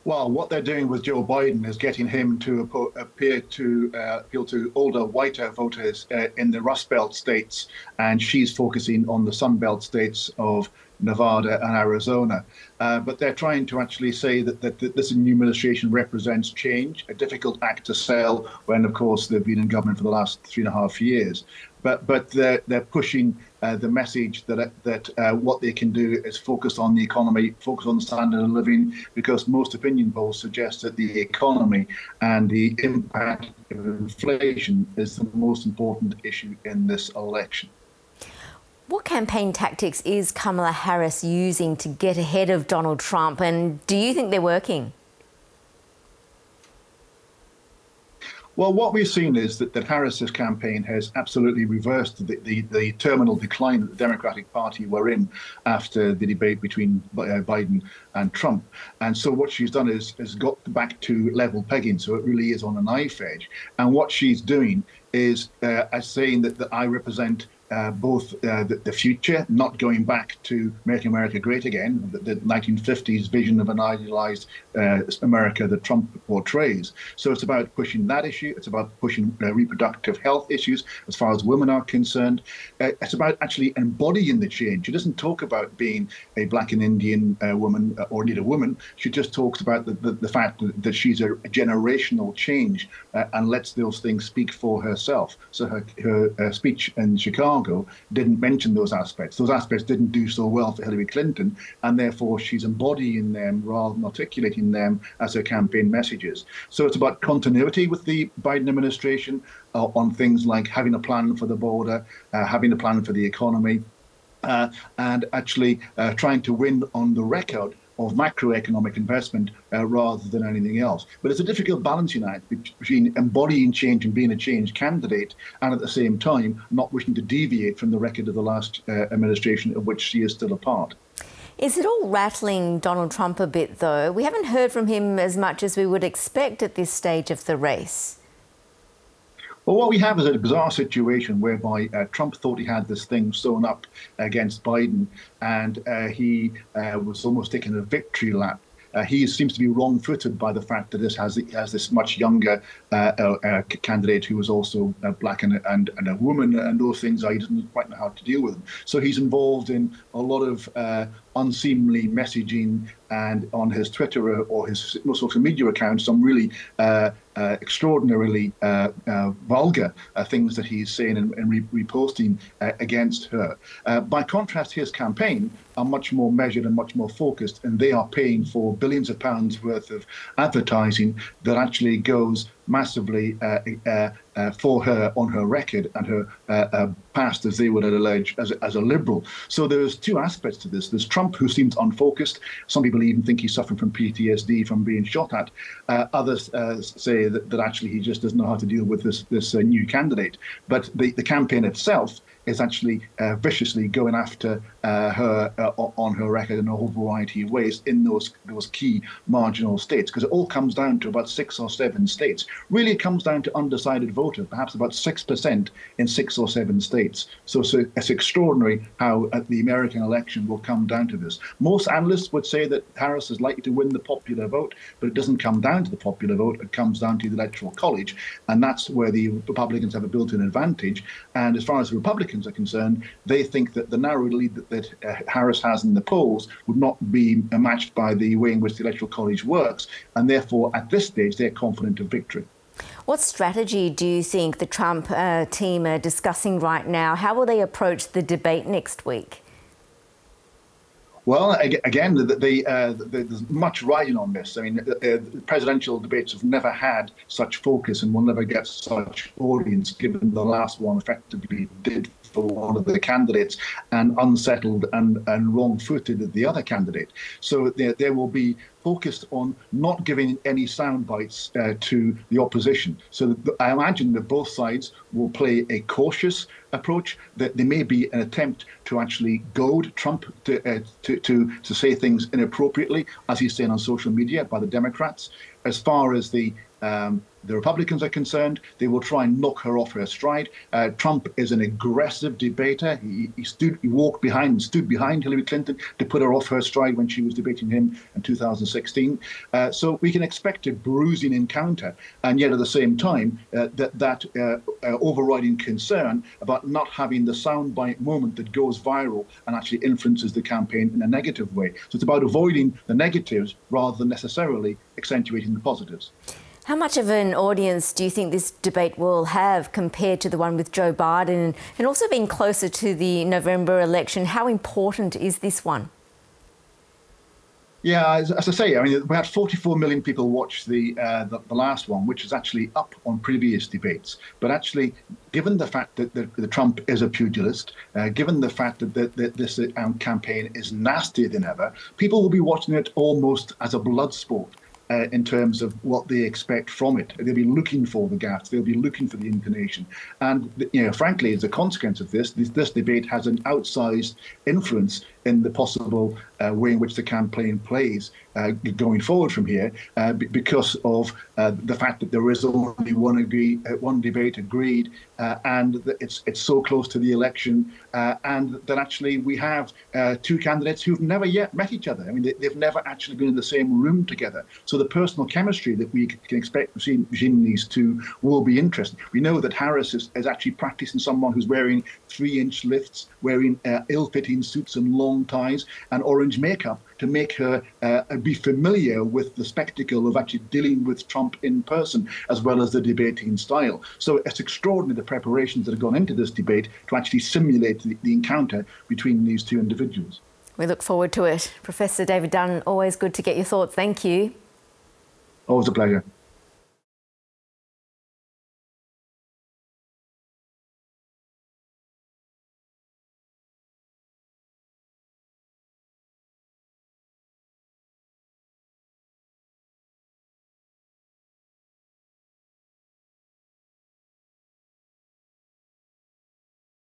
Well, what they're doing with Joe Biden is getting him to appear to appeal to older, whiter voters in the Rust Belt states, and she's focusing on the Sun Belt states of Nevada and Arizona. But they're trying to actually say that this new administration represents change, a difficult act to sell when, of course, they've been in government for the last 3.5 years. But they're pushing the message that what they can do is focus on the economy, focus on the standard of living, because most opinion polls suggest that the economy and the impact of inflation is the most important issue in this election. What campaign tactics is Kamala Harris using to get ahead of Donald Trump, and do you think they're working? Well, what we've seen is that Harris's campaign has absolutely reversed the terminal decline that the Democratic Party were in after the debate between Biden and Trump. And so what she's done is got back to level pegging. So it really is on a knife edge. And what she's doing is saying that I represent both the future, not going back to Make America Great Again, the 1950s vision of an idealized America that Trump portrays. So it's about pushing that issue. It's about pushing reproductive health issues as far as women are concerned. It's about actually embodying the change. She doesn't talk about being a Black and Indian woman or indeed a woman. She just talks about the fact that she's a generational change and lets those things speak for herself. So her speech in Chicago didn't mention those aspects. Those aspects didn't do so well for Hillary Clinton, and therefore she's embodying them rather than articulating them as her campaign messages. So it's about continuity with the Biden administration on things like having a plan for the border, having a plan for the economy, and actually trying to win on the record of macroeconomic investment rather than anything else. But it's a difficult balancing act between embodying change and being a change candidate, and at the same time not wishing to deviate from the record of the last administration of which she is still a part. Is it all rattling Donald Trump a bit, though? We haven't heard from him as much as we would expect at this stage of the race. Well, what we have is a bizarre situation whereby Trump thought he had this thing sewn up against Biden, and he was almost taking a victory lap. He seems to be wrong-footed by the fact that this has this much younger candidate who was also black and a woman, and those things he doesn't quite know how to deal with them. So he's involved in a lot of unseemly messaging, and on his Twitter or his social media accounts, some really extraordinarily vulgar things that he's saying and reposting against her. By contrast, his campaign are much more measured and much more focused, and they are paying for billions of pounds worth of advertising that actually goes massively for her on her record and her past, as they would allege, as a liberal. So there's two aspects to this. There's Trump, who seems unfocused. Some people even think he's suffering from PTSD from being shot at. Others say that actually he just doesn't know how to deal with this new candidate. But the campaign itself is actually viciously going after her on her record in a whole variety of ways in those key marginal states, because it all comes down to about 6 or 7 states. Really, it comes down to undecided voters, perhaps about 6% in 6 or 7 states. So it's extraordinary how the American election will come down to this. Most analysts would say that Harris is likely to win the popular vote, but it doesn't come down to the popular vote. It comes down to the Electoral College, and that's where the Republicans have a built-in advantage. And as far as the Republicans are concerned, they think that the narrow lead that Harris has in the polls would not be matched by the way in which the Electoral College works, and therefore at this stage they're confident of victory. What strategy do you think the Trump team are discussing right now? How will they approach the debate next week? Well, again, there's much riding on this. I mean, presidential debates have never had such focus and will never get such audience, given the last one effectively did for one of the candidates and unsettled and wrong-footed the other candidate. So there will be focused on not giving any sound bites to the opposition. So I imagine that both sides will play a cautious approach, that there may be an attempt to actually goad Trump to say things inappropriately, as he's saying on social media, by the Democrats. As far as the the Republicans are concerned, they will try and knock her off her stride. Trump is an aggressive debater. He walked behind and stood behind Hillary Clinton to put her off her stride when she was debating him in 2016. So we can expect a bruising encounter, and yet at the same time, that overriding concern about not having the soundbite moment that goes viral and actually influences the campaign in a negative way. So it's about avoiding the negatives rather than necessarily accentuating the positives. How much of an audience do you think this debate will have compared to the one with Joe Biden, and also being closer to the November election? How important is this one? Yeah, as I say, I mean, we had 44 million people watch the last one, which is actually up on previous debates. But actually, given the fact that Trump is a pugilist, given the fact that this campaign is nastier than ever, people will be watching it almost as a blood sport. In terms of what they expect from it. They'll be looking for the gaffes, they'll be looking for the intonation. And, frankly, as a consequence of this debate has an outsized influence in the possible way in which the campaign plays going forward from here, because of the fact that there is only one debate agreed, and that it's so close to the election, and that actually we have two candidates who've never yet met each other. I mean, they've never actually been in the same room together. So the personal chemistry that we can expect between these two will be interesting. We know that Harris is actually practicing someone who's wearing 3-inch lifts, wearing ill-fitting suits and long ties and orange makeup to make her be familiar with the spectacle of actually dealing with Trump in person, as well as the debating style. So it's extraordinary the preparations that have gone into this debate to actually simulate the encounter between these two individuals. We look forward to it. Professor David Dunn, always good to get your thoughts. Thank you. Always a pleasure.